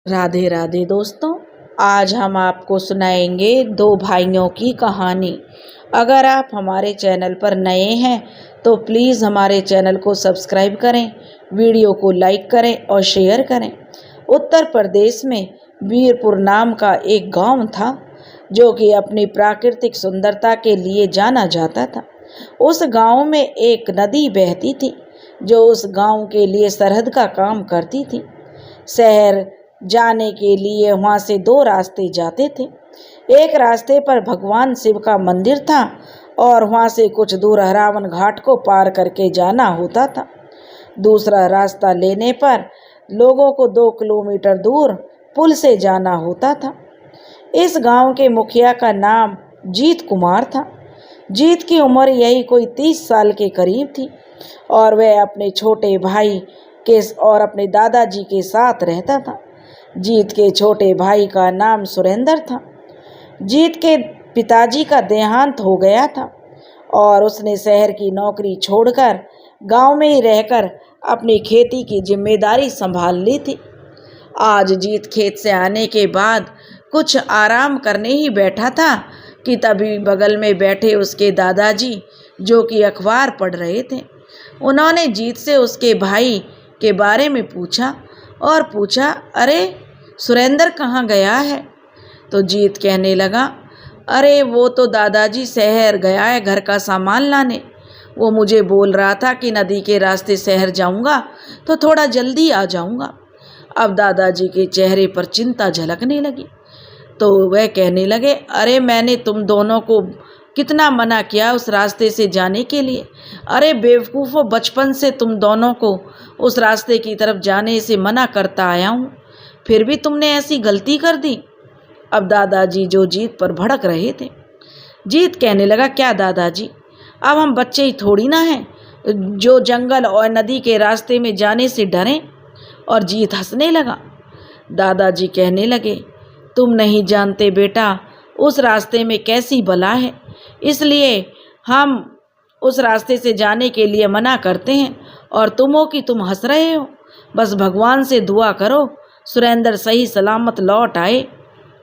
राधे राधे दोस्तों, आज हम आपको सुनाएंगे दो भाइयों की कहानी। अगर आप हमारे चैनल पर नए हैं तो प्लीज़ हमारे चैनल को सब्सक्राइब करें, वीडियो को लाइक करें और शेयर करें। उत्तर प्रदेश में वीरपुर नाम का एक गांव था जो कि अपनी प्राकृतिक सुंदरता के लिए जाना जाता था। उस गांव में एक नदी बहती थी जो उस गांव के लिए सरहद का काम करती थी। शहर जाने के लिए वहाँ से दो रास्ते जाते थे। एक रास्ते पर भगवान शिव का मंदिर था और वहाँ से कुछ दूर हरावन घाट को पार करके जाना होता था। दूसरा रास्ता लेने पर लोगों को 2 किलोमीटर दूर पुल से जाना होता था। इस गांव के मुखिया का नाम जीत कुमार था। जीत की उम्र यही कोई 30 साल के करीब थी और वह अपने छोटे भाई के और अपने दादाजी के साथ रहता था। जीत के छोटे भाई का नाम सुरेंद्र था। जीत के पिताजी का देहांत हो गया था और उसने शहर की नौकरी छोड़कर गांव में ही रहकर अपनी खेती की जिम्मेदारी संभाल ली थी। आज जीत खेत से आने के बाद कुछ आराम करने ही बैठा था कि तभी बगल में बैठे उसके दादाजी, जो कि अखबार पढ़ रहे थे, उन्होंने जीत से उसके भाई के बारे में पूछा, अरे सुरेंद्र कहाँ गया है? तो जीत कहने लगा, अरे वो तो दादाजी शहर गया है घर का सामान लाने। वो मुझे बोल रहा था कि नदी के रास्ते शहर जाऊंगा तो थोड़ा जल्दी आ जाऊंगा। अब दादाजी के चेहरे पर चिंता झलकने लगी तो वह कहने लगे, अरे मैंने तुम दोनों को कितना मना किया उस रास्ते से जाने के लिए। अरे बेवकूफ़ो, बचपन से तुम दोनों को उस रास्ते की तरफ जाने से मना करता आया हूँ, फिर भी तुमने ऐसी गलती कर दी। अब दादाजी जो जीत पर भड़क रहे थे। जीत कहने लगा, क्या दादाजी, अब हम बच्चे ही थोड़ी ना हैं जो जंगल और नदी के रास्ते में जाने से डरें। और जीत हंसने लगा। दादाजी कहने लगे, तुम नहीं जानते बेटा उस रास्ते में कैसी बला है, इसलिए हम उस रास्ते से जाने के लिए मना करते हैं और तुम हो कि तुम हंस रहे हो। बस भगवान से दुआ करो सुरेंद्र सही सलामत लौट आए।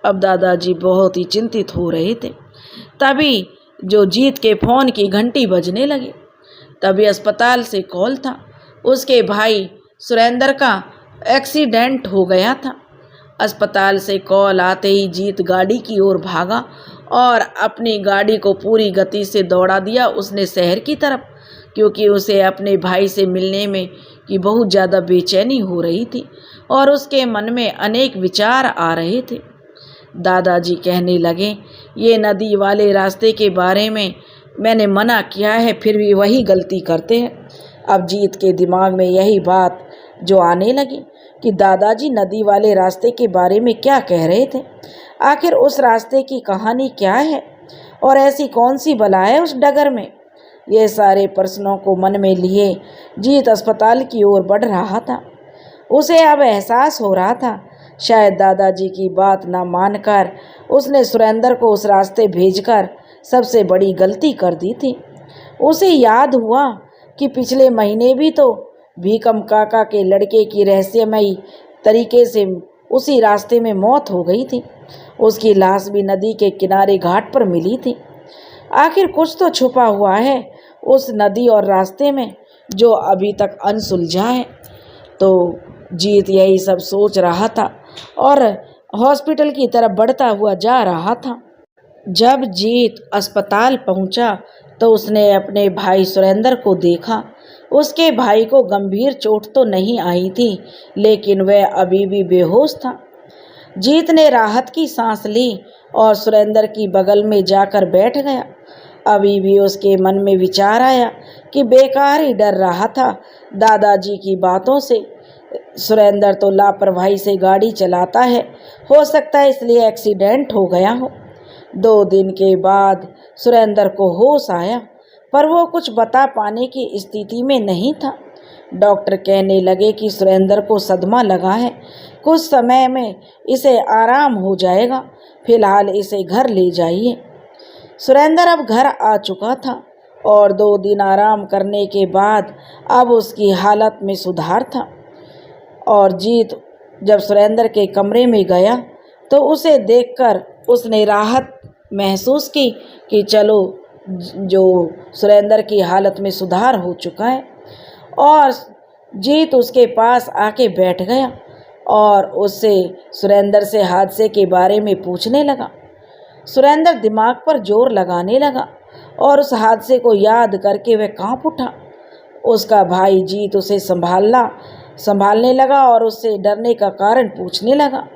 अब दादाजी बहुत ही चिंतित हो रहे थे। तभी जो जीत के फ़ोन की घंटी बजने लगी। तभी अस्पताल से कॉल था। उसके भाई सुरेंद्र का एक्सीडेंट हो गया था। अस्पताल से कॉल आते ही जीत गाड़ी की ओर भागा और अपनी गाड़ी को पूरी गति से दौड़ा दिया उसने शहर की तरफ, क्योंकि उसे अपने भाई से मिलने में की बहुत ज़्यादा बेचैनी हो रही थी और उसके मन में अनेक विचार आ रहे थे। दादाजी कहने लगे, ये नदी वाले रास्ते के बारे में मैंने मना किया है, फिर भी वही गलती करते हैं। अब जीत के दिमाग में यही बात जो आने लगी कि दादाजी नदी वाले रास्ते के बारे में क्या कह रहे थे। आखिर उस रास्ते की कहानी क्या है और ऐसी कौन सी बला है उस डगर में। ये सारे प्रश्नों को मन में लिए जीत अस्पताल की ओर बढ़ रहा था। उसे अब एहसास हो रहा था शायद दादाजी की बात ना मानकर उसने सुरेंद्र को उस रास्ते भेजकर सबसे बड़ी गलती कर दी थी। उसे याद हुआ कि पिछले महीने भी तो भीकम काका के लड़के की रहस्यमयी तरीके से उसी रास्ते में मौत हो गई थी। उसकी लाश भी नदी के किनारे घाट पर मिली थी। आखिर कुछ तो छुपा हुआ है उस नदी और रास्ते में जो अभी तक अनसुलझा है। तो जीत यही सब सोच रहा था और हॉस्पिटल की तरफ बढ़ता हुआ जा रहा था। जब जीत अस्पताल पहुंचा तो उसने अपने भाई सुरेंद्र को देखा। उसके भाई को गंभीर चोट तो नहीं आई थी, लेकिन वह अभी भी बेहोश था। जीत ने राहत की सांस ली और सुरेंद्र की बगल में जाकर बैठ गया। अभी भी उसके मन में विचार आया कि बेकार ही डर रहा था दादाजी की बातों से। सुरेंद्र तो लापरवाही से गाड़ी चलाता है, हो सकता है इसलिए एक्सीडेंट हो गया हो। 2 दिन के बाद सुरेंद्र को होश आया, पर वो कुछ बता पाने की स्थिति में नहीं था। डॉक्टर कहने लगे कि सुरेंद्र को सदमा लगा है, कुछ समय में इसे आराम हो जाएगा, फिलहाल इसे घर ले जाइए। सुरेंद्र अब घर आ चुका था और 2 दिन आराम करने के बाद अब उसकी हालत में सुधार था और जीत जब सुरेंद्र के कमरे में गया तो उसे देखकर उसने राहत महसूस की कि चलो जो सुरेंद्र की हालत में सुधार हो चुका है। और जीत उसके पास आके बैठ गया और उससे सुरेंद्र से हादसे के बारे में पूछने लगा। सुरेंद्र दिमाग पर जोर लगाने लगा और उस हादसे को याद करके वह कांप उठा। उसका भाई जीत उसे संभालने लगा और उससे डरने का कारण पूछने लगा।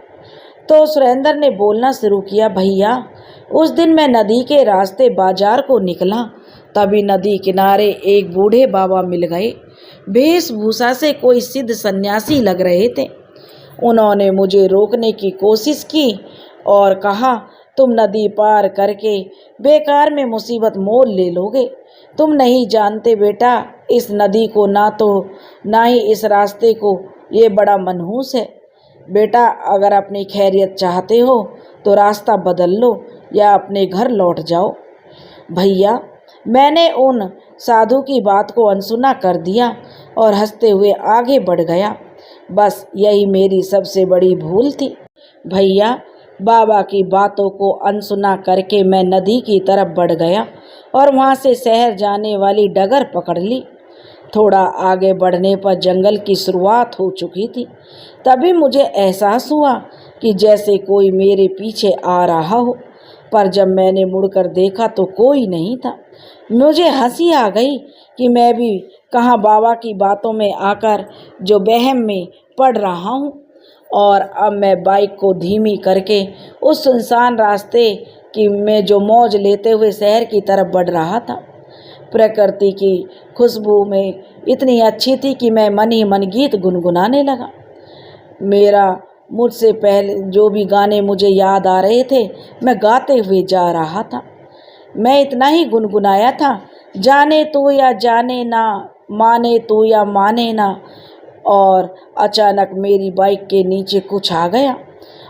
तो सुरेंद्र ने बोलना शुरू किया, भैया उस दिन मैं नदी के रास्ते बाजार को निकला, तभी नदी किनारे एक बूढ़े बाबा मिल गए। वेशभूषा से कोई सिद्ध सन्यासी लग रहे थे। उन्होंने मुझे रोकने की कोशिश की और कहा, तुम नदी पार करके बेकार में मुसीबत मोल ले लोगे। तुम नहीं जानते बेटा, इस नदी को ना ही इस रास्ते को, ये बड़ा मनहूस है। बेटा अगर अपनी खैरियत चाहते हो तो रास्ता बदल लो या अपने घर लौट जाओ। भैया मैंने उन साधु की बात को अनसुना कर दिया और हंसते हुए आगे बढ़ गया। बस यही मेरी सबसे बड़ी भूल थी। भैया बाबा की बातों को अनसुना करके मैं नदी की तरफ बढ़ गया और वहाँ से शहर जाने वाली डगर पकड़ ली। थोड़ा आगे बढ़ने पर जंगल की शुरुआत हो चुकी थी। तभी मुझे एहसास हुआ कि जैसे कोई मेरे पीछे आ रहा हो, पर जब मैंने मुड़कर देखा तो कोई नहीं था। मुझे हंसी आ गई कि मैं भी कहाँ बाबा की बातों में आकर जो वहम में पड़ रहा हूँ। और अब मैं बाइक को धीमी करके उस सुनसान रास्ते की में जो मौज लेते हुए शहर की तरफ बढ़ रहा था। प्रकृति की खुशबू में इतनी अच्छी थी कि मैं मन ही मन गीत गुनगुनाने लगा। मुझसे पहले जो भी गाने मुझे याद आ रहे थे मैं गाते हुए जा रहा था। मैं इतना ही गुनगुनाया था, जाने तू या जाने ना, माने तू या माने ना। और अचानक मेरी बाइक के नीचे कुछ आ गया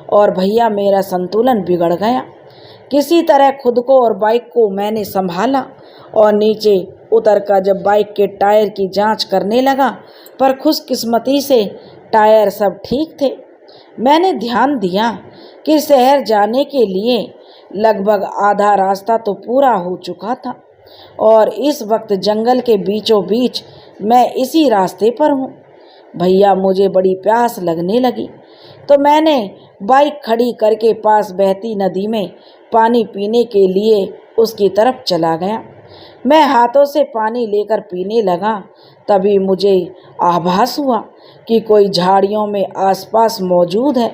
और भैया मेरा संतुलन बिगड़ गया। किसी तरह खुद को और बाइक को मैंने संभाला और नीचे उतरकर जब बाइक के टायर की जांच करने लगा, पर खुशकिस्मती से टायर सब ठीक थे। मैंने ध्यान दिया कि शहर जाने के लिए लगभग आधा रास्ता तो पूरा हो चुका था और इस वक्त जंगल के बीचों बीच मैं इसी रास्ते पर हूँ। भैया मुझे बड़ी प्यास लगने लगी तो मैंने बाइक खड़ी करके पास बहती नदी में पानी पीने के लिए उसकी तरफ चला गया। मैं हाथों से पानी लेकर पीने लगा, तभी मुझे आभास हुआ कि कोई झाड़ियों में आसपास मौजूद है।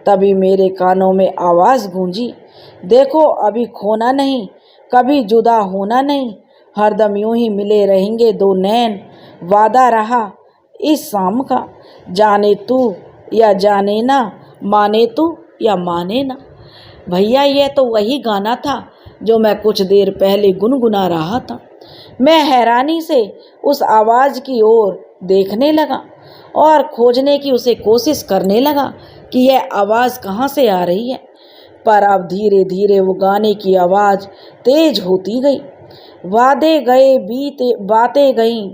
तभी मेरे कानों में आवाज़ गूंजी, देखो अभी खोना नहीं, कभी जुदा होना नहीं, हरदम यूं ही मिले रहेंगे दो नैन, वादा रहा इस शाम का, जाने तू या जाने ना, माने तू या माने ना। भैया ये तो वही गाना था जो मैं कुछ देर पहले गुनगुना रहा था। मैं हैरानी से उस आवाज़ की ओर देखने लगा और खोजने की उसे कोशिश करने लगा कि यह आवाज़ कहाँ से आ रही है। पर अब धीरे धीरे वो गाने की आवाज़ तेज होती गई। वादे गए बीते बातें गईं,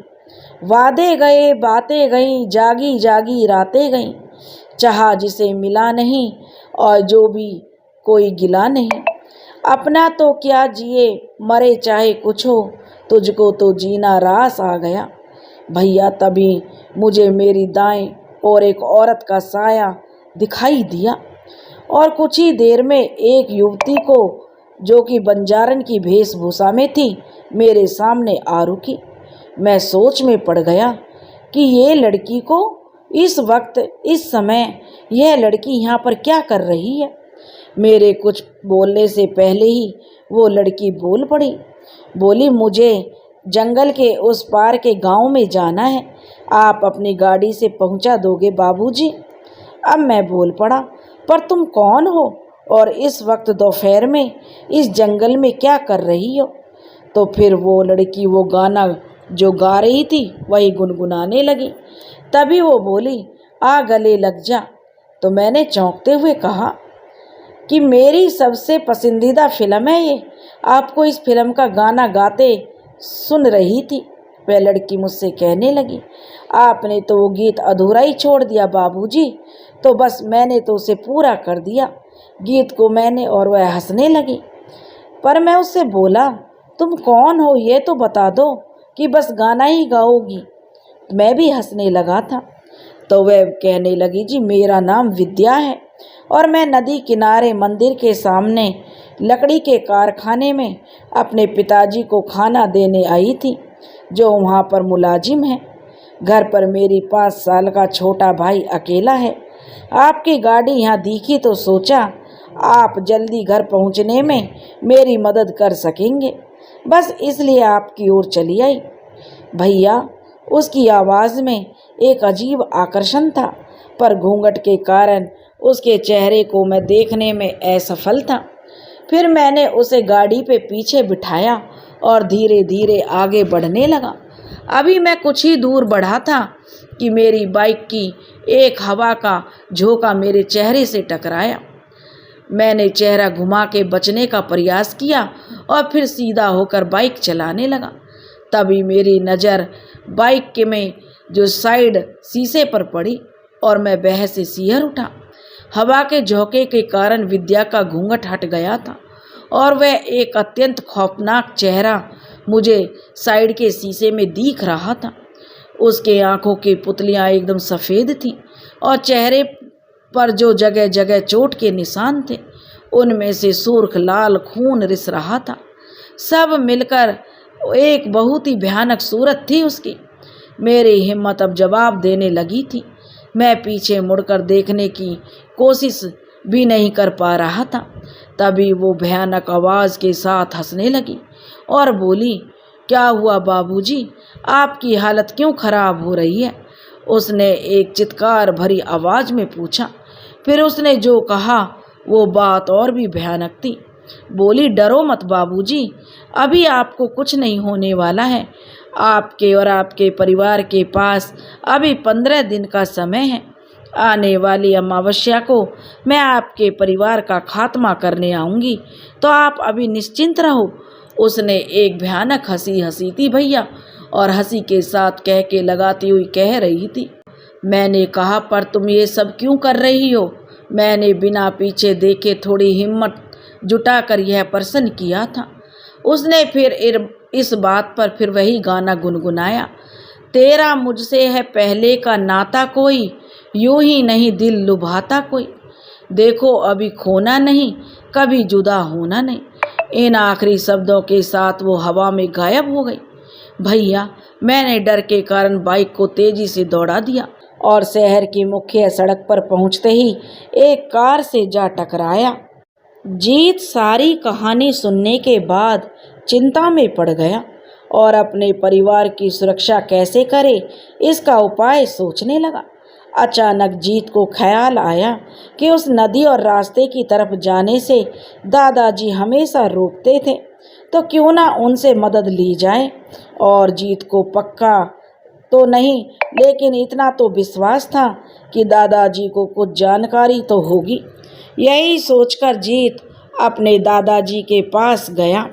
वादे गए बातें गईं, जागी जागी रातें गईं, चाहा जिसे मिला नहीं और जो भी कोई गिला नहीं। अपना तो क्या जिए मरे चाहे कुछ हो, तुझको तो जीना रास आ गया। भैया तभी मुझे मेरी दाएं और एक औरत का साया दिखाई दिया और कुछ ही देर में एक युवती को जो कि बंजारन की वेशभूषा में थी मेरे सामने आ रुकी। मैं सोच में पड़ गया कि ये लड़की को इस वक्त इस समय यह लड़की यहाँ पर क्या कर रही है। मेरे कुछ बोलने से पहले ही वो लड़की बोल पड़ी। बोली, मुझे जंगल के उस पार के गांव में जाना है, आप अपनी गाड़ी से पहुंचा दोगे बाबूजी? अब मैं बोल पड़ा, पर तुम कौन हो और इस वक्त दोपहर में इस जंगल में क्या कर रही हो? तो फिर वो लड़की वो गाना जो गा रही थी वही गुनगुनाने लगी। तभी वो बोली, आ गले लग जा। तो मैंने चौंकते हुए कहा कि मेरी सबसे पसंदीदा फिल्म है ये, आपको इस फिल्म का गाना गाते सुन रही थी। वह लड़की मुझसे कहने लगी, आपने तो वो गीत अधूरा ही छोड़ दिया बाबूजी, तो बस मैंने तो उसे पूरा कर दिया गीत को मैंने, और वह हंसने लगी। पर मैं उससे बोला, तुम कौन हो ये तो बता दो कि बस गाना ही गाओगी। मैं भी हंसने लगा था। तो वह कहने लगी, जी मेरा नाम विद्या है और मैं नदी किनारे मंदिर के सामने लकड़ी के कारखाने में अपने पिताजी को खाना देने आई थी, जो वहाँ पर मुलाजिम है। घर पर मेरी 5 साल का छोटा भाई अकेला है। आपकी गाड़ी यहाँ दिखी तो सोचा आप जल्दी घर पहुँचने में मेरी मदद कर सकेंगे, बस इसलिए आपकी ओर चली आई। भैया, उसकी आवाज़ में एक अजीब आकर्षण था, पर घूंघट के कारण उसके चेहरे को मैं देखने में असफल था। फिर मैंने उसे गाड़ी पे पीछे बिठाया और धीरे धीरे आगे बढ़ने लगा। अभी मैं कुछ ही दूर बढ़ा था कि मेरी बाइक की एक हवा का झोंका मेरे चेहरे से टकराया। मैंने चेहरा घुमा के बचने का प्रयास किया और फिर सीधा होकर बाइक चलाने लगा। तभी मेरी नज़र बाइक के में जो साइड शीशे पर पड़ी और मैं बह से सिहर उठा। हवा के झोंके के कारण विद्या का घूंघट हट गया था और वह एक अत्यंत खौफनाक चेहरा मुझे साइड के शीशे में दिख रहा था। उसके आंखों की पुतलियां एकदम सफ़ेद थीं और चेहरे पर जो जगह जगह चोट के निशान थे, उनमें से सुर्ख लाल खून रिस रहा था। सब मिलकर एक बहुत ही भयानक सूरत थी उसकी। मेरी हिम्मत अब जवाब देने लगी थी। मैं पीछे मुड़कर देखने की कोशिश भी नहीं कर पा रहा था। तभी वो भयानक आवाज़ के साथ हंसने लगी और बोली, क्या हुआ बाबूजी, आपकी हालत क्यों खराब हो रही है? उसने एक चित्कार भरी आवाज़ में पूछा। फिर उसने जो कहा वो बात और भी भयानक थी। बोली, डरो मत बाबूजी, अभी आपको कुछ नहीं होने वाला है। आपके और आपके परिवार के पास अभी 15 दिन का समय है। आने वाली अमावस्या को मैं आपके परिवार का खात्मा करने आऊँगी, तो आप अभी निश्चिंत रहो। उसने एक भयानक हंसी हंसी थी भैया, और हंसी के साथ कह के लगाती हुई कह रही थी। मैंने कहा, पर तुम ये सब क्यों कर रही हो? मैंने बिना पीछे देखे थोड़ी हिम्मत जुटाकर यह प्रश्न किया था। उसने फिर इस बात पर फिर वही गाना गुनगुनाया, तेरा मुझसे है पहले का नाता कोई, यूं ही नहीं दिल लुभाता कोई। देखो अभी खोना नहीं, कभी जुदा होना नहीं। इन आखिरी शब्दों के साथ वो हवा में गायब हो गई। भैया, मैंने डर के कारण बाइक को तेजी से दौड़ा दिया और शहर की मुख्य सड़क पर पहुंचते ही एक कार से जा टकराया। जीत सारी कहानी सुनने के बाद चिंता में पड़ गया और अपने परिवार की सुरक्षा कैसे करे इसका उपाय सोचने लगा। अचानक जीत को ख्याल आया कि उस नदी और रास्ते की तरफ जाने से दादाजी हमेशा रोकते थे, तो क्यों ना उनसे मदद ली जाए। और जीत को पक्का तो नहीं, लेकिन इतना तो विश्वास था कि दादाजी को कुछ जानकारी तो होगी। यही सोचकर जीत अपने दादाजी के पास गया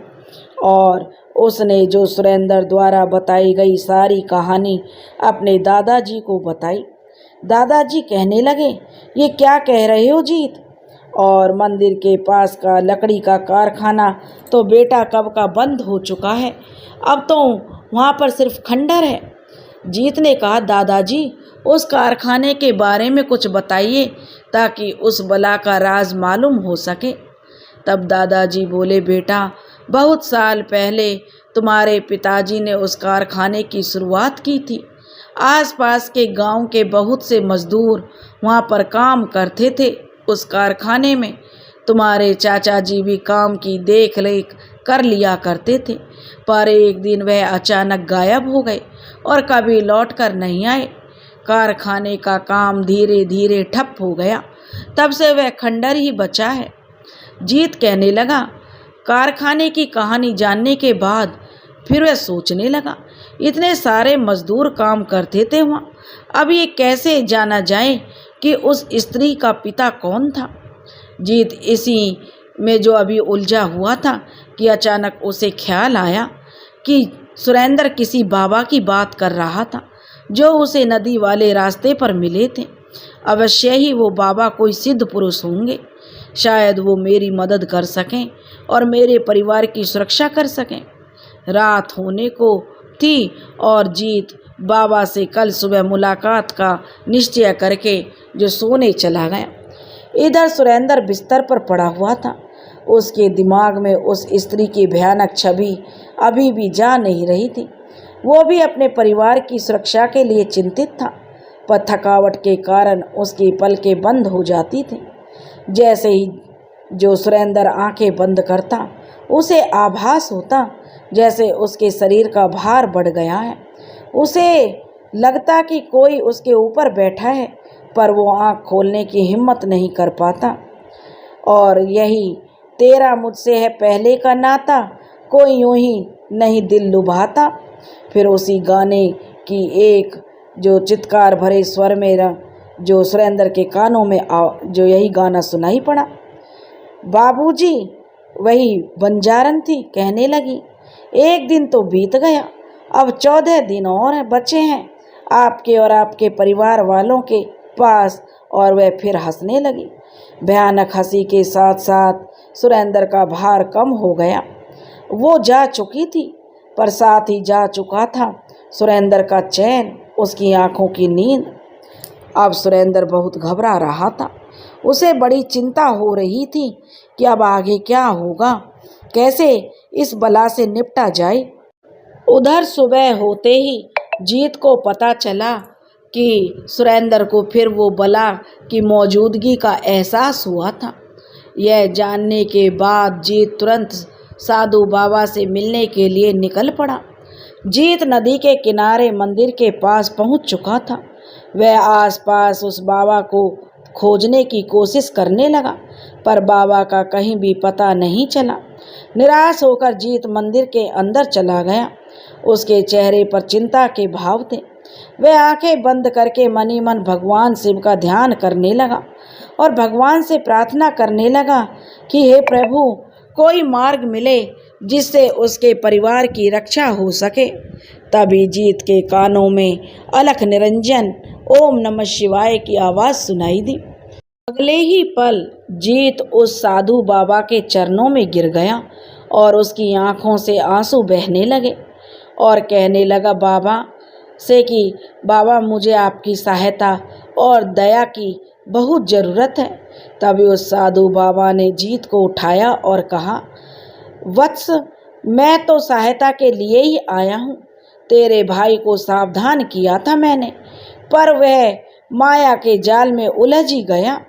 और उसने जो सुरेंद्र द्वारा बताई गई सारी कहानी अपने दादाजी को बताई। दादाजी कहने लगे, ये क्या कह रहे हो जीत? और मंदिर के पास का लकड़ी का कारखाना तो बेटा कब का बंद हो चुका है, अब तो वहाँ पर सिर्फ खंडर है। जीत ने कहा, दादाजी उस कारखाने के बारे में कुछ बताइए ताकि उस बला का राज मालूम हो सके। तब दादाजी बोले, बेटा बहुत साल पहले तुम्हारे पिताजी ने उस कारखाने की शुरुआत की थी। आसपास के गांव के बहुत से मजदूर वहां पर काम करते थे। उस कारखाने में तुम्हारे चाचा जी भी काम की देख रेख कर लिया करते थे, पर एक दिन वह अचानक गायब हो गए और कभी लौट कर नहीं आए। कारखाने का काम धीरे धीरे ठप हो गया, तब से वह खंडर ही बचा है। जीत कहने लगा, कारखाने की कहानी जानने के बाद फिर वह सोचने लगा, इतने सारे मजदूर काम करते थे वहाँ, अब ये कैसे जाना जाए कि उस स्त्री का पिता कौन था। जीत इसी में जो अभी उलझा हुआ था कि अचानक उसे ख्याल आया कि सुरेंद्र किसी बाबा की बात कर रहा था जो उसे नदी वाले रास्ते पर मिले थे। अवश्य ही वो बाबा कोई सिद्ध पुरुष होंगे। शायद वो मेरी मदद कर सकें और मेरे परिवार की सुरक्षा कर सकें। रात होने को थी और जीत बाबा से कल सुबह मुलाकात का निश्चय करके जो सोने चला गया। इधर सुरेंद्र बिस्तर पर पड़ा हुआ था। उसके दिमाग में उस स्त्री की भयानक छवि अभी भी जा नहीं रही थी। वो भी अपने परिवार की सुरक्षा के लिए चिंतित था, पर थकावट के कारण उसकी पलकें बंद हो जाती थी। जैसे ही जो सुरेंद्र आंखें बंद करता, उसे आभास होता जैसे उसके शरीर का भार बढ़ गया है। उसे लगता कि कोई उसके ऊपर बैठा है, पर वो आंख खोलने की हिम्मत नहीं कर पाता। और यही तेरा मुझसे है पहले का नाता, कोई यूं ही नहीं दिल लुभाता। फिर उसी गाने की एक जो चित्कार भरे स्वर में जो सुरेंद्र के कानों में जो यही गाना सुनाई पड़ा। बाबूजी, वही बंजारन थी, कहने लगी, एक दिन तो बीत गया, अब 14 दिन और बचे हैं आपके और आपके परिवार वालों के पास। और वह फिर हंसने लगी। भयानक हंसी के साथ साथ सुरेंद्र का भार कम हो गया। वो जा चुकी थी, पर साथ ही जा चुका था सुरेंद्र का चैन, उसकी आंखों की नींद। अब सुरेंद्र बहुत घबरा रहा था। उसे बड़ी चिंता हो रही थी कि अब आगे क्या होगा, कैसे इस बला से निपटा जाए। उधर सुबह होते ही जीत को पता चला कि सुरेंद्र को फिर वो बला की मौजूदगी का एहसास हुआ था। यह जानने के बाद जीत तुरंत साधु बाबा से मिलने के लिए निकल पड़ा। जीत नदी के किनारे मंदिर के पास पहुंच चुका था। वह आसपास उस बाबा को खोजने की कोशिश करने लगा, पर बाबा का कहीं भी पता नहीं चला। निराश होकर जीत मंदिर के अंदर चला गया। उसके चेहरे पर चिंता के भाव थे। वह आंखें बंद करके मनी मन भगवान शिव का ध्यान करने लगा और भगवान से प्रार्थना करने लगा कि हे प्रभु, कोई मार्ग मिले जिससे उसके परिवार की रक्षा हो सके। तभी जीत के कानों में अलख निरंजन ओम नमः शिवाय की आवाज़ सुनाई दी। अगले ही पल जीत उस साधु बाबा के चरणों में गिर गया और उसकी आंखों से आंसू बहने लगे और कहने लगा बाबा से कि बाबा, मुझे आपकी सहायता और दया की बहुत ज़रूरत है। तभी उस साधु बाबा ने जीत को उठाया और कहा, वत्स, मैं तो सहायता के लिए ही आया हूँ। तेरे भाई को सावधान किया था मैंने, पर वह माया के जाल में उलझ ही गया।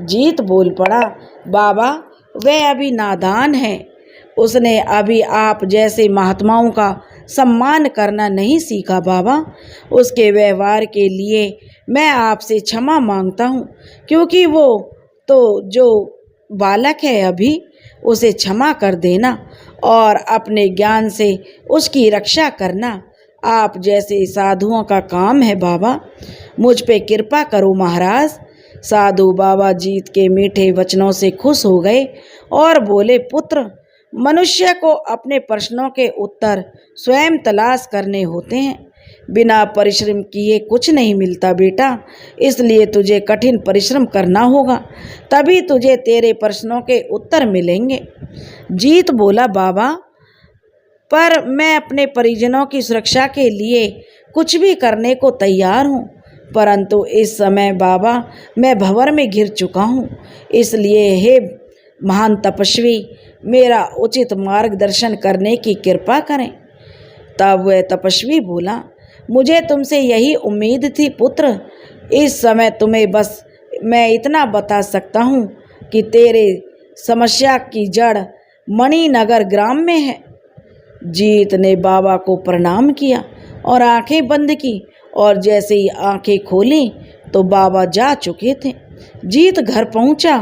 जीत बोल पड़ा, बाबा, वह अभी नादान है। उसने अभी आप जैसे महात्माओं का सम्मान करना नहीं सीखा बाबा। उसके व्यवहार के लिए मैं आपसे क्षमा मांगता हूँ, क्योंकि वो तो जो बालक है अभी, उसे क्षमा कर देना और अपने ज्ञान से उसकी रक्षा करना आप जैसे साधुओं का काम है बाबा। मुझ पे कृपा करो महाराज। साधु बाबा जीत के मीठे वचनों से खुश हो गए और बोले, पुत्र, मनुष्य को अपने प्रश्नों के उत्तर स्वयं तलाश करने होते हैं। बिना परिश्रम किए कुछ नहीं मिलता बेटा, इसलिए तुझे कठिन परिश्रम करना होगा, तभी तुझे तेरे प्रश्नों के उत्तर मिलेंगे। जीत बोला, बाबा, पर मैं अपने परिजनों की सुरक्षा के लिए कुछ भी करने को तैयार हूँ, परंतु इस समय बाबा मैं भंवर में घिर चुका हूँ। इसलिए हे महान तपस्वी, मेरा उचित मार्गदर्शन करने की कृपा करें। तब वह तपस्वी बोला, मुझे तुमसे यही उम्मीद थी पुत्र। इस समय तुम्हें बस मैं इतना बता सकता हूँ कि तेरे समस्या की जड़ मणिनगर ग्राम में है। जीत ने बाबा को प्रणाम किया और आंखें बंद की, और जैसे ही आंखें खोली तो बाबा जा चुके थे। जीत घर पहुंचा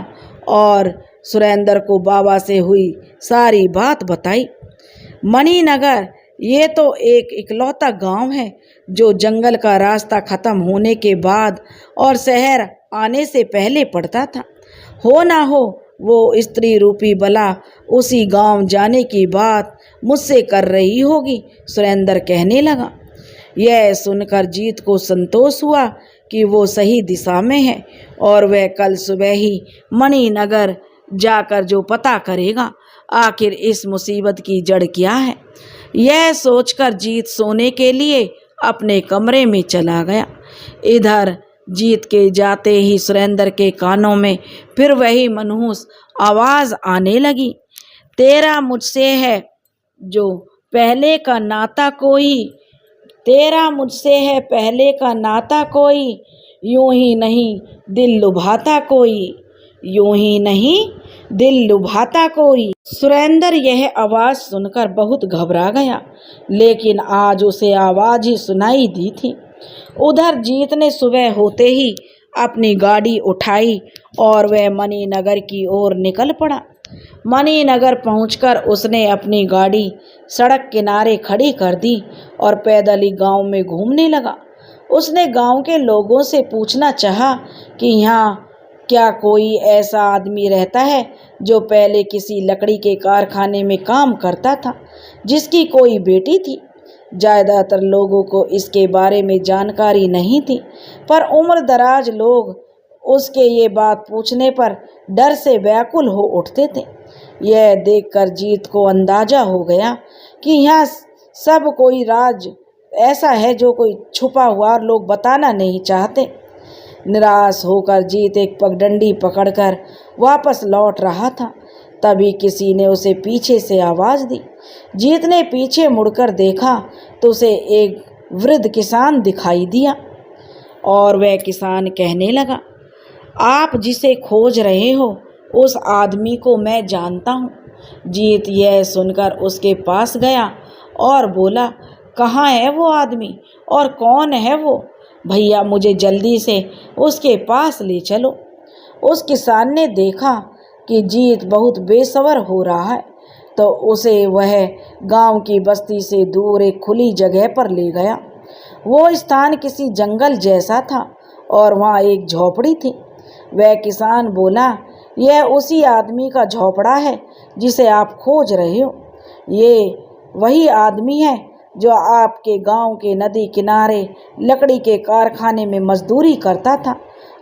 और सुरेंद्र को बाबा से हुई सारी बात बताई। मणिनगर ये तो एक इकलौता गांव है जो जंगल का रास्ता खत्म होने के बाद और शहर आने से पहले पड़ता था। हो ना हो वो स्त्री रूपी बला उसी गांव जाने की बात मुझसे कर रही होगी, सुरेंद्र कहने लगा। यह सुनकर जीत को संतोष हुआ कि वो सही दिशा में है और वह कल सुबह ही मणिनगर जाकर जो पता करेगा आखिर इस मुसीबत की जड़ क्या है। यह सोचकर जीत सोने के लिए अपने कमरे में चला गया। इधर जीत के जाते ही सुरेंद्र के कानों में फिर वही मनहूस आवाज आने लगी, तेरा मुझसे है जो पहले का नाता कोई, तेरा मुझसे है पहले का नाता कोई, यूं ही नहीं दिल लुभाता कोई, यूं ही नहीं दिल लुभाता कोई। सुरेंद्र यह आवाज सुनकर बहुत घबरा गया, लेकिन आज उसे आवाज ही सुनाई दी थी। उधर जीत ने सुबह होते ही अपनी गाड़ी उठाई और वह मणिनगर की ओर निकल पड़ा। मणिनगर पहुंचकर उसने अपनी गाड़ी सड़क किनारे खड़ी कर दी और पैदल ही गांव में घूमने लगा। उसने गांव के लोगों से पूछना चाहा कि यहाँ क्या कोई ऐसा आदमी रहता है जो पहले किसी लकड़ी के कारखाने में काम करता था, जिसकी कोई बेटी थी। ज़्यादातर लोगों को इसके बारे में जानकारी नहीं थी, पर उम्र दराज लोग उसके ये बात पूछने पर डर से व्याकुल हो उठते थे। यह देखकर जीत को अंदाजा हो गया कि यहाँ सब कोई राज ऐसा है जो कोई छुपा हुआ लोग बताना नहीं चाहते। निराश होकर जीत एक पगडंडी पकड़कर वापस लौट रहा था, तभी किसी ने उसे पीछे से आवाज़ दी। जीत ने पीछे मुड़कर देखा तो उसे एक वृद्ध किसान दिखाई दिया और वह किसान कहने लगा, आप जिसे खोज रहे हो उस आदमी को मैं जानता हूँ। जीत यह सुनकर उसके पास गया और बोला, कहाँ है वो आदमी और कौन है वो? भैया मुझे जल्दी से उसके पास ले चलो। उस किसान ने देखा कि जीत बहुत बेसब्र हो रहा है तो उसे वह गांव की बस्ती से दूर एक खुली जगह पर ले गया। वो स्थान किसी जंगल जैसा था और वहाँ एक झोपड़ी थी। वह किसान बोला, यह उसी आदमी का झोपड़ा है जिसे आप खोज रहे हो। ये वही आदमी है जो आपके गांव के नदी किनारे लकड़ी के कारखाने में मजदूरी करता था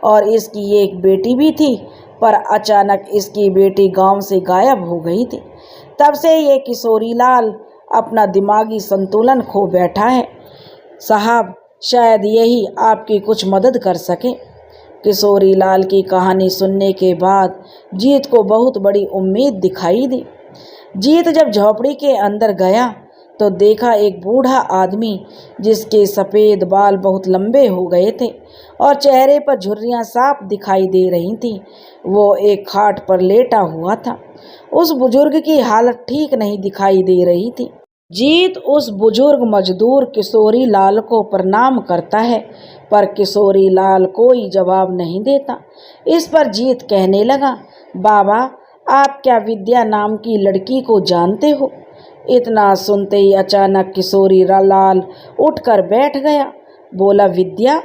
और इसकी एक बेटी भी थी, पर अचानक इसकी बेटी गांव से गायब हो गई थी। तब से ये किशोरी लाल अपना दिमागी संतुलन खो बैठा है। साहब शायद यही आपकी कुछ मदद कर सके। किशोरी लाल की कहानी सुनने के बाद जीत को बहुत बड़ी उम्मीद दिखाई दी। जीत जब झोपड़ी के अंदर गया तो देखा एक बूढ़ा आदमी जिसके सफ़ेद बाल बहुत लंबे हो गए थे और चेहरे पर झुर्रियाँ साफ दिखाई दे रही थीं। वो एक खाट पर लेटा हुआ था। उस बुजुर्ग की हालत ठीक नहीं दिखाई दे रही थी। जीत उस बुजुर्ग मजदूर किशोरी लाल को प्रणाम करता है, पर किशोरी लाल कोई जवाब नहीं देता। इस पर जीत कहने लगा, बाबा आप क्या विद्या नाम की लड़की को जानते हो? इतना सुनते ही अचानक किशोरी लाल उठकर बैठ गया। बोला, विद्या?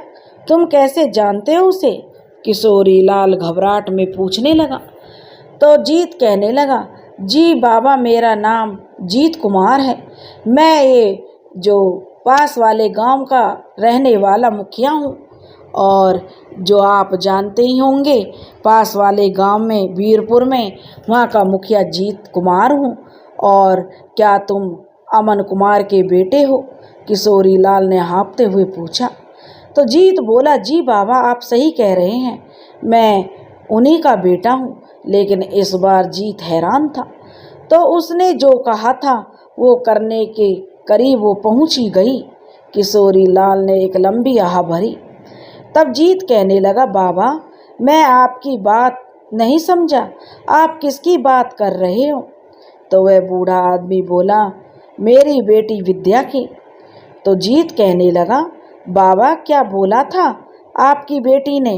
तुम कैसे जानते हो उसे? किशोरी लाल घबराहट में पूछने लगा। तो जीत कहने लगा, जी बाबा मेरा नाम जीत कुमार है। मैं ये जो पास वाले गांव का रहने वाला मुखिया हूँ और जो आप जानते ही होंगे पास वाले गांव में वीरपुर में वहाँ का मुखिया जीत कुमार हूँ। और क्या तुम अमन कुमार के बेटे हो? किशोरी लाल ने हाँफते हुए पूछा। तो जीत बोला, जी बाबा आप सही कह रहे हैं, मैं उन्हीं का बेटा हूँ। लेकिन इस बार जीत हैरान था, तो उसने जो कहा था वो करने के करीब वो पहुँच ही गई। किशोरी लाल ने एक लंबी आह भरी। तब जीत कहने लगा, बाबा मैं आपकी बात नहीं समझा, आप किसकी बात कर रहे हो? तो वह बूढ़ा आदमी बोला, मेरी बेटी विद्या की। तो जीत कहने लगा, बाबा क्या बोला था आपकी बेटी ने?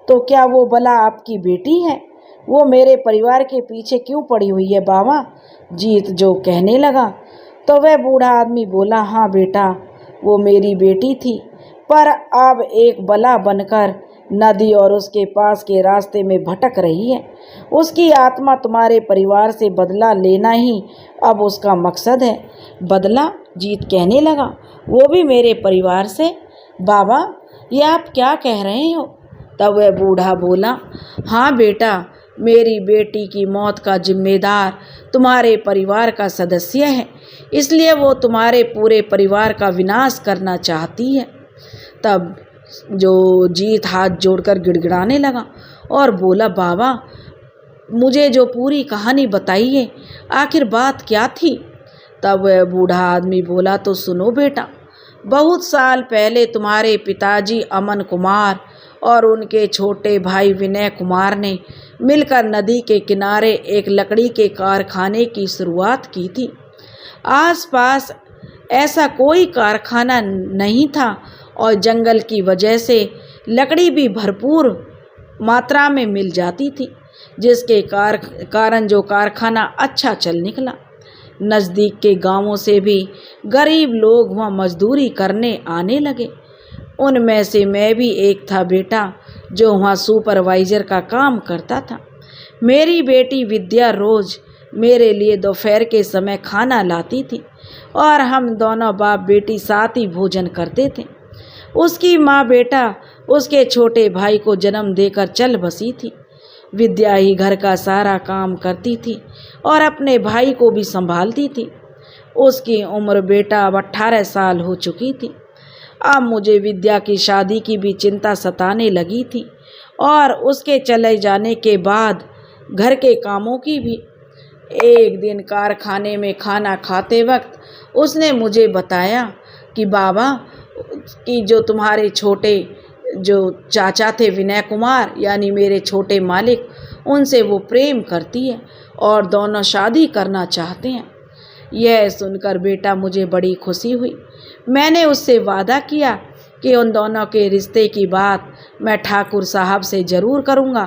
तो क्या वो भला आपकी बेटी है? वो मेरे परिवार के पीछे क्यों पड़ी हुई है बाबा? जीत जो कहने लगा तो वह बूढ़ा आदमी बोला, हाँ बेटा वो मेरी बेटी थी, पर अब एक बला बनकर नदी और उसके पास के रास्ते में भटक रही है। उसकी आत्मा तुम्हारे परिवार से बदला लेना ही अब उसका मकसद है। बदला? जीत कहने लगा, वो भी मेरे परिवार से? बाबा ये आप क्या कह रहे हो? तब वह बूढ़ा बोला, हाँ बेटा, मेरी बेटी की मौत का जिम्मेदार तुम्हारे परिवार का सदस्य है, इसलिए वो तुम्हारे पूरे परिवार का विनाश करना चाहती है। तब जो जीत हाथ जोड़कर गिड़गिड़ाने लगा और बोला, बाबा, मुझे जो पूरी कहानी बताइए, आखिर बात क्या थी? तब वह बूढ़ा आदमी बोला, तो सुनो बेटा, बहुत साल पहले तुम्हारे पिताजी अमन कुमार और उनके छोटे भाई विनय कुमार ने मिलकर नदी के किनारे एक लकड़ी के कारखाने की शुरुआत की थी। आसपास ऐसा कोई कारखाना नहीं था और जंगल की वजह से लकड़ी भी भरपूर मात्रा में मिल जाती थी, जिसके कारण जो कारखाना अच्छा चल निकला। नज़दीक के गांवों से भी गरीब लोग वहाँ मजदूरी करने आने लगे। उनमें से मैं भी एक था बेटा, जो वहाँ सुपरवाइज़र का काम करता था। मेरी बेटी विद्या रोज़ मेरे लिए दोपहर के समय खाना लाती थी और हम दोनों बाप बेटी साथ ही भोजन करते थे। उसकी माँ बेटा उसके छोटे भाई को जन्म देकर चल बसी थी। विद्या ही घर का सारा काम करती थी और अपने भाई को भी संभालती थी। उसकी उम्र बेटा अब 18 साल हो चुकी थी। अब मुझे विद्या की शादी की भी चिंता सताने लगी थी और उसके चले जाने के बाद घर के कामों की भी। एक दिन कारखाने में खाना खाते वक्त उसने मुझे बताया कि बाबा, कि जो तुम्हारे छोटे जो चाचा थे विनय कुमार, यानी मेरे छोटे मालिक, उनसे वो प्रेम करती है और दोनों शादी करना चाहते हैं। यह सुनकर बेटा मुझे बड़ी खुशी हुई। मैंने उससे वादा किया कि उन दोनों के रिश्ते की बात मैं ठाकुर साहब से ज़रूर करूँगा,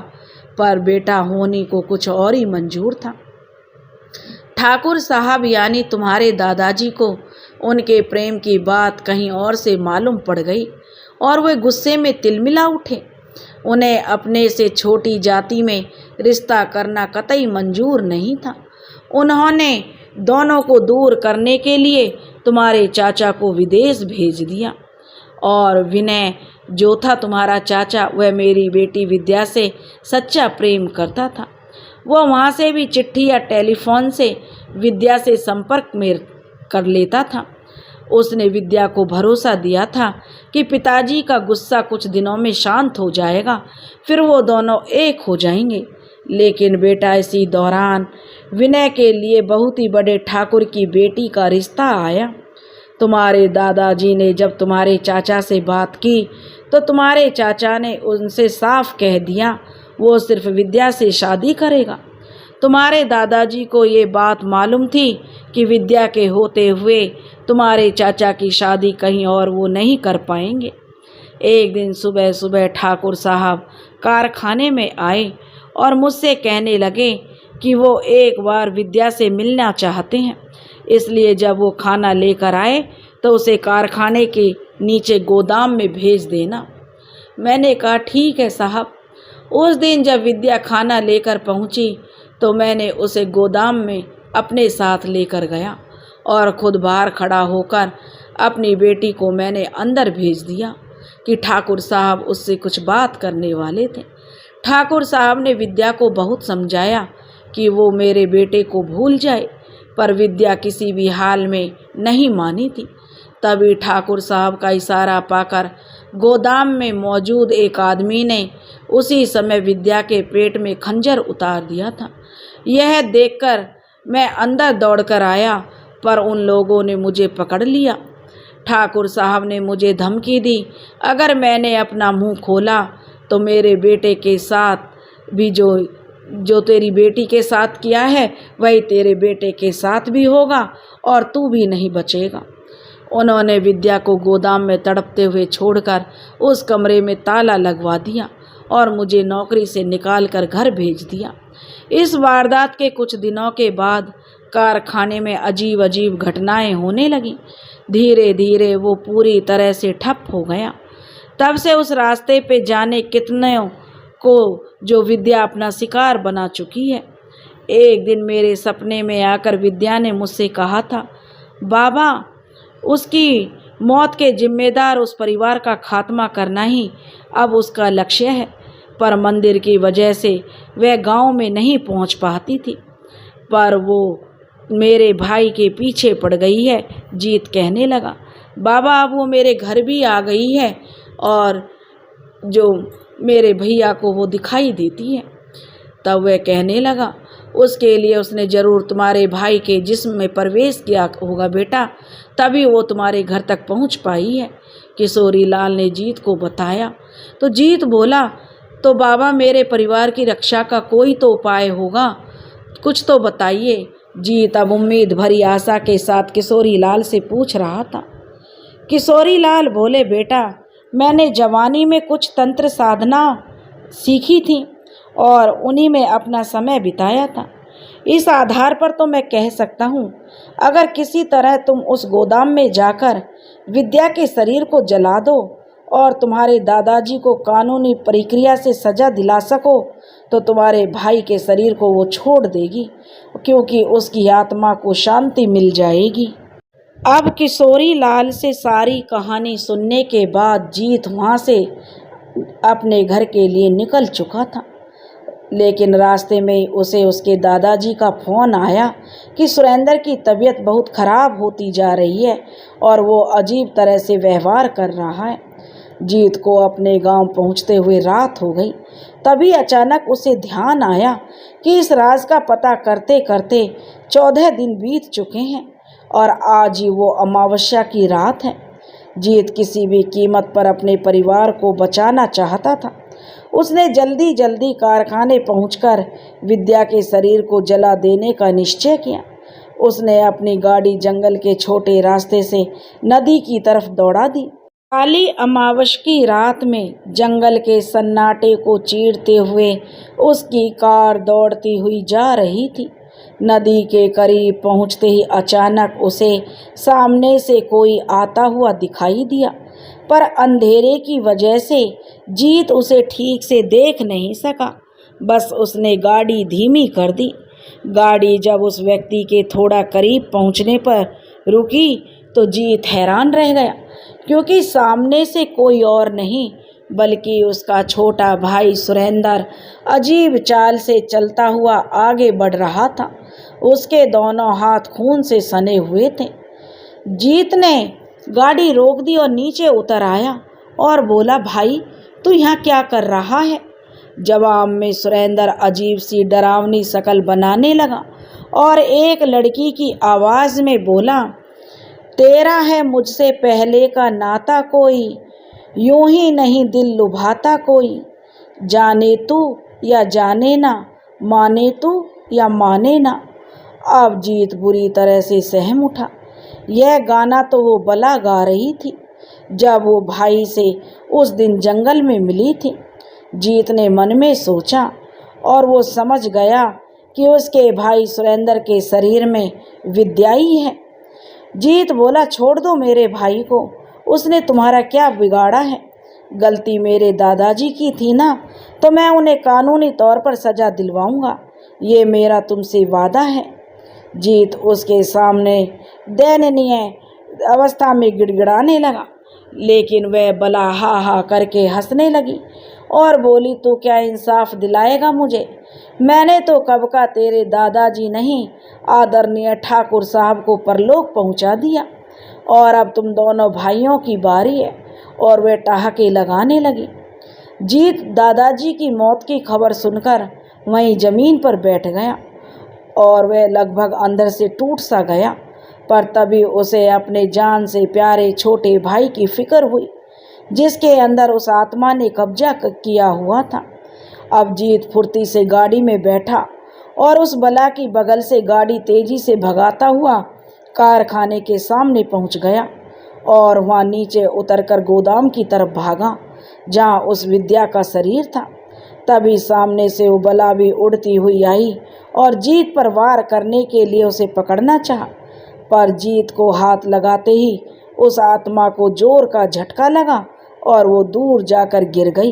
पर बेटा होनी को कुछ और ही मंजूर था। ठाकुर साहब यानी तुम्हारे दादाजी को उनके प्रेम की बात कहीं और से मालूम पड़ गई और वे गुस्से में तिलमिला उठे। उन्हें अपने से छोटी जाति में रिश्ता करना कतई मंजूर नहीं था। उन्होंने दोनों को दूर करने के लिए तुम्हारे चाचा को विदेश भेज दिया और विनय जो था तुम्हारा चाचा, वह मेरी बेटी विद्या से सच्चा प्रेम करता था। वह वहाँ से भी चिट्ठी या टेलीफोन से विद्या से संपर्क में कर लेता था। उसने विद्या को भरोसा दिया था कि पिताजी का गुस्सा कुछ दिनों में शांत हो जाएगा, फिर वो दोनों एक हो जाएंगे। लेकिन बेटा, इसी दौरान विनय के लिए बहुत ही बड़े ठाकुर की बेटी का रिश्ता आया। तुम्हारे दादाजी ने जब तुम्हारे चाचा से बात की तो तुम्हारे चाचा ने उनसे साफ कह दिया वो सिर्फ विद्या से शादी करेगा। तुम्हारे दादाजी को ये बात मालूम थी कि विद्या के होते हुए तुम्हारे चाचा की शादी कहीं और वो नहीं कर पाएंगे। एक दिन सुबह सुबह ठाकुर साहब कारखाने में आए और मुझसे कहने लगे कि वो एक बार विद्या से मिलना चाहते हैं, इसलिए जब वो खाना लेकर आए तो उसे कारखाने के नीचे गोदाम में भेज देना। मैंने कहा, ठीक है साहब। उस दिन जब विद्या खाना लेकर पहुंची तो मैंने उसे गोदाम में अपने साथ लेकर गया और खुद बाहर खड़ा होकर अपनी बेटी को मैंने अंदर भेज दिया कि ठाकुर साहब उससे कुछ बात करने वाले थे। ठाकुर साहब ने विद्या को बहुत समझाया कि वो मेरे बेटे को भूल जाए, पर विद्या किसी भी हाल में नहीं मानी थी। तभी ठाकुर साहब का इशारा पाकर गोदाम में मौजूद एक आदमी ने उसी समय विद्या के पेट में खंजर उतार दिया था। यह देखकर मैं अंदर दौड़कर आया, पर उन लोगों ने मुझे पकड़ लिया। ठाकुर साहब ने मुझे धमकी दी, अगर मैंने अपना मुंह खोला तो मेरे बेटे के साथ भी जो तेरी बेटी के साथ किया है वही तेरे बेटे के साथ भी होगा और तू भी नहीं बचेगा। उन्होंने विद्या को गोदाम में तड़पते हुए छोड़कर उस कमरे में ताला लगवा दिया और मुझे नौकरी से निकालकर घर भेज दिया। इस वारदात के कुछ दिनों के बाद कारखाने में अजीब अजीब घटनाएं होने लगीं। धीरे धीरे वो पूरी तरह से ठप हो गया। तब से उस रास्ते पे जाने कितने को जो विद्या अपना शिकार बना चुकी है। एक दिन मेरे सपने में आकर विद्या ने मुझसे कहा था, बाबा, उसकी मौत के जिम्मेदार उस परिवार का खात्मा करना ही अब उसका लक्ष्य है। पर मंदिर की वजह से वह गांव में नहीं पहुंच पाती थी। पर वो मेरे भाई के पीछे पड़ गई है। जीत कहने लगा, बाबा अब वो मेरे घर भी आ गई है और जो मेरे भैया को वो दिखाई देती है। तब वह कहने लगा, उसके लिए उसने ज़रूर तुम्हारे भाई के जिस्म में प्रवेश किया होगा बेटा, तभी वो तुम्हारे घर तक पहुंच पाई है। किशोरी लाल ने जीत को बताया। तो जीत बोला, तो बाबा मेरे परिवार की रक्षा का कोई तो उपाय होगा, कुछ तो बताइए। जीत अब उम्मीद भरी आशा के साथ किशोरी लाल से पूछ रहा था। किशोरी लाल बोले, बेटा मैंने जवानी में कुछ तंत्र साधना सीखी थी और उन्हीं में अपना समय बिताया था। इस आधार पर तो मैं कह सकता हूँ, अगर किसी तरह तुम उस गोदाम में जाकर विद्या के शरीर को जला दो और तुम्हारे दादाजी को कानूनी प्रक्रिया से सजा दिला सको तो तुम्हारे भाई के शरीर को वो छोड़ देगी, क्योंकि उसकी आत्मा को शांति मिल जाएगी। अब किशोरी लाल से सारी कहानी सुनने के बाद जीत वहाँ से अपने घर के लिए निकल चुका था। लेकिन रास्ते में उसे उसके दादाजी का फ़ोन आया कि सुरेंद्र की तबीयत बहुत ख़राब होती जा रही है और वो अजीब तरह से व्यवहार कर रहा है। जीत को अपने गांव पहुंचते हुए रात हो गई। तभी अचानक उसे ध्यान आया कि इस राज का पता करते करते 14 दिन बीत चुके हैं और आज ही वो अमावस्या की रात है। जीत किसी भी कीमत पर अपने परिवार को बचाना चाहता था। उसने जल्दी जल्दी कारखाने पहुंचकर विद्या के शरीर को जला देने का निश्चय किया। उसने अपनी गाड़ी जंगल के छोटे रास्ते से नदी की तरफ दौड़ा दी। काली अमावस की रात में जंगल के सन्नाटे को चीरते हुए उसकी कार दौड़ती हुई जा रही थी। नदी के करीब पहुंचते ही अचानक उसे सामने से कोई आता हुआ दिखाई दिया, पर अंधेरे की वजह से जीत उसे ठीक से देख नहीं सका। बस उसने गाड़ी धीमी कर दी। गाड़ी जब उस व्यक्ति के थोड़ा करीब पहुंचने पर रुकी तो जीत हैरान रह गया, क्योंकि सामने से कोई और नहीं बल्कि उसका छोटा भाई सुरेंद्र अजीब चाल से चलता हुआ आगे बढ़ रहा था। उसके दोनों हाथ खून से सने हुए थे। जीत ने गाड़ी रोक दी और नीचे उतर आया और बोला, भाई तू यहाँ क्या कर रहा है? जवाब में सुरेंद्र अजीब सी डरावनी शक्ल बनाने लगा और एक लड़की की आवाज़ में बोला, तेरा है मुझसे पहले का नाता कोई, यूं ही नहीं दिल लुभाता कोई, जाने तू या जाने ना, माने तू या माने ना। अब जीत बुरी तरह से सहम उठा। यह गाना तो वो बला गा रही थी जब वो भाई से उस दिन जंगल में मिली थी। जीत ने मन में सोचा और वो समझ गया कि उसके भाई सुरेंद्र के शरीर में विद्या ही है। जीत बोला, छोड़ दो मेरे भाई को, उसने तुम्हारा क्या बिगाड़ा है? गलती मेरे दादाजी की थी ना, तो मैं उन्हें कानूनी तौर पर सज़ा दिलवाऊंगा, ये मेरा तुमसे वादा है। जीत उसके सामने दयनीय अवस्था में गिड़गिड़ाने लगा, लेकिन वह बला हा हा करके हंसने लगी और बोली, तू क्या इंसाफ दिलाएगा मुझे? मैंने तो कब का तेरे दादाजी नहीं, आदरणीय ठाकुर साहब को परलोक पहुंचा दिया और अब तुम दोनों भाइयों की बारी है। और वह ठहाके लगाने लगी। जीत दादाजी की मौत की खबर सुनकर वहीं ज़मीन पर बैठ गया और वह लगभग अंदर से टूट सा गया। पर तभी उसे अपने जान से प्यारे छोटे भाई की फिक्र हुई, जिसके अंदर उस आत्मा ने कब्जा किया हुआ था। अब जीत फुर्ती से गाड़ी में बैठा और उस बला की बगल से गाड़ी तेजी से भगाता हुआ कारखाने के सामने पहुंच गया और वहां नीचे उतरकर गोदाम की तरफ भागा जहां उस विद्या का शरीर था। तभी सामने से वो बला भी उड़ती हुई आई और जीत पर वार करने के लिए उसे पकड़ना चाहा, पर जीत को हाथ लगाते ही उस आत्मा को जोर का झटका लगा और वो दूर जाकर गिर गई।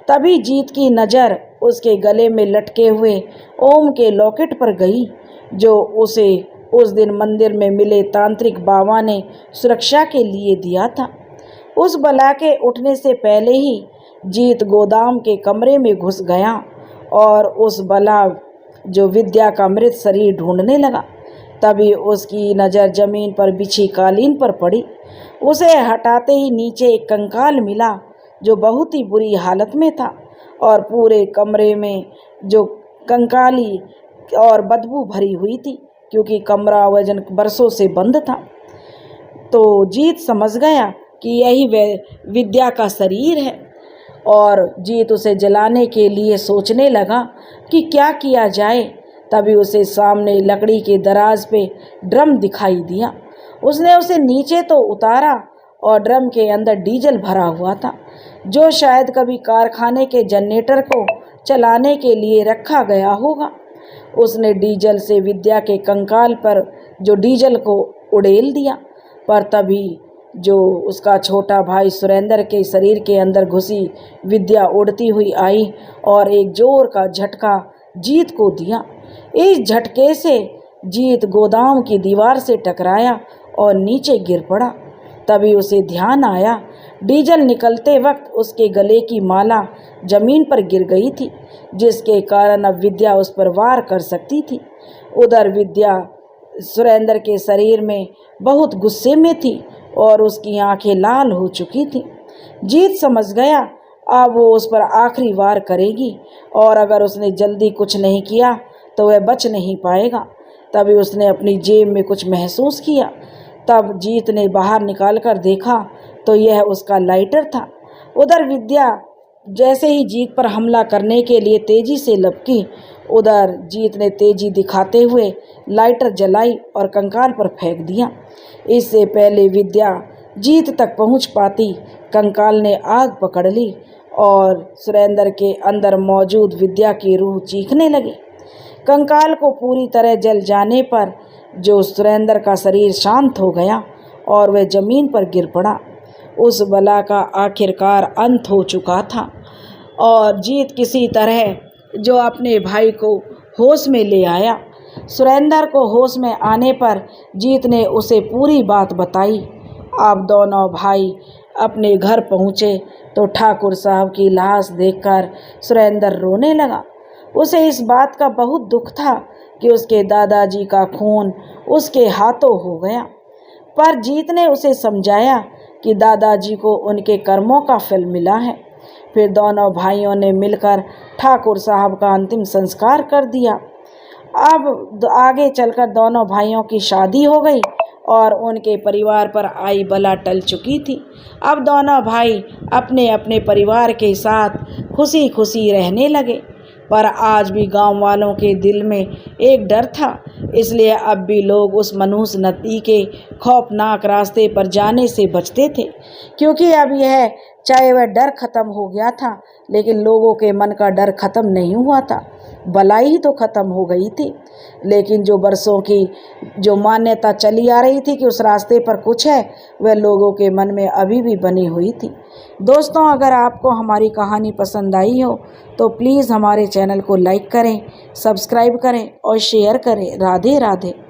तभी जीत की नज़र उसके गले में लटके हुए ओम के लॉकेट पर गई, जो उसे उस दिन मंदिर में मिले तांत्रिक बाबा ने सुरक्षा के लिए दिया था। उस बला के उठने से पहले ही जीत गोदाम के कमरे में घुस गया और उस बला जो विद्या का मृत शरीर ढूंढने लगा। तभी उसकी नज़र जमीन पर बिछी कालीन पर पड़ी। उसे हटाते ही नीचे एक कंकाल मिला जो बहुत ही बुरी हालत में था और पूरे कमरे में जो कंकाली और बदबू भरी हुई थी, क्योंकि कमरा वजन बरसों से बंद था। तो जीत समझ गया कि यही विद्या का शरीर है और जीत उसे जलाने के लिए सोचने लगा कि क्या किया जाए। तभी उसे सामने लकड़ी के दराज पे ड्रम दिखाई दिया। उसने उसे नीचे तो उतारा और ड्रम के अंदर डीजल भरा हुआ था, जो शायद कभी कारखाने के जनरेटर को चलाने के लिए रखा गया होगा। उसने डीजल से विद्या के कंकाल पर जो डीजल को उड़ेल दिया, पर तभी जो उसका छोटा भाई सुरेंद्र के शरीर के अंदर घुसी विद्या उड़ती हुई आई और एक जोर का झटका जीत को दिया। इस झटके से जीत गोदाम की दीवार से टकराया और नीचे गिर पड़ा। तभी उसे ध्यान आया, डीजल निकलते वक्त उसके गले की माला जमीन पर गिर गई थी, जिसके कारण अब विद्या उस पर वार कर सकती थी। उधर विद्या सुरेंद्र के शरीर में बहुत गुस्से में थी और उसकी आंखें लाल हो चुकी थी। जीत समझ गया अब वो उस पर आखिरी वार करेगी और अगर उसने जल्दी कुछ नहीं किया तो वह बच नहीं पाएगा। तभी उसने अपनी जेब में कुछ महसूस किया। तब जीत ने बाहर निकाल कर देखा तो यह उसका लाइटर था। उधर विद्या जैसे ही जीत पर हमला करने के लिए तेजी से लपकी, उधर जीत ने तेजी दिखाते हुए लाइटर जलाई और कंकाल पर फेंक दिया। इससे पहले विद्या जीत तक पहुंच पाती, कंकाल ने आग पकड़ ली और सुरेंद्र के अंदर मौजूद विद्या की रूह चीखने लगी। कंकाल को पूरी तरह जल जाने पर जो सुरेंद्र का शरीर शांत हो गया और वह जमीन पर गिर पड़ा। उस बला का आखिरकार अंत हो चुका था और जीत किसी तरह जो अपने भाई को होश में ले आया। सुरेंद्र को होश में आने पर जीत ने उसे पूरी बात बताई। अब दोनों भाई अपने घर पहुँचे तो ठाकुर साहब की लाश देखकर सुरेंद्र रोने लगा। उसे इस बात का बहुत दुख था कि उसके दादाजी का खून उसके हाथों हो गया, पर जीत ने उसे समझाया कि दादाजी को उनके कर्मों का फल मिला है। फिर दोनों भाइयों ने मिलकर ठाकुर साहब का अंतिम संस्कार कर दिया। अब आगे चलकर दोनों भाइयों की शादी हो गई और उनके परिवार पर आई बला टल चुकी थी। अब दोनों भाई अपने अपने परिवार के साथ खुशी खुशी रहने लगे। पर आज भी गांव वालों के दिल में एक डर था, इसलिए अब भी लोग उस मनहूस नदी के खौफनाक रास्ते पर जाने से बचते थे, क्योंकि अब यह चाहे वह डर खत्म हो गया था, लेकिन लोगों के मन का डर खत्म नहीं हुआ था। भलाई ही तो खत्म हो गई थी, लेकिन जो बरसों की जो मान्यता चली आ रही थी कि उस रास्ते पर कुछ है, वह लोगों के मन में अभी भी बनी हुई थी। दोस्तों, अगर आपको हमारी कहानी पसंद आई हो तो प्लीज़ हमारे चैनल को लाइक करें, सब्सक्राइब करें और शेयर करें। राधे राधे।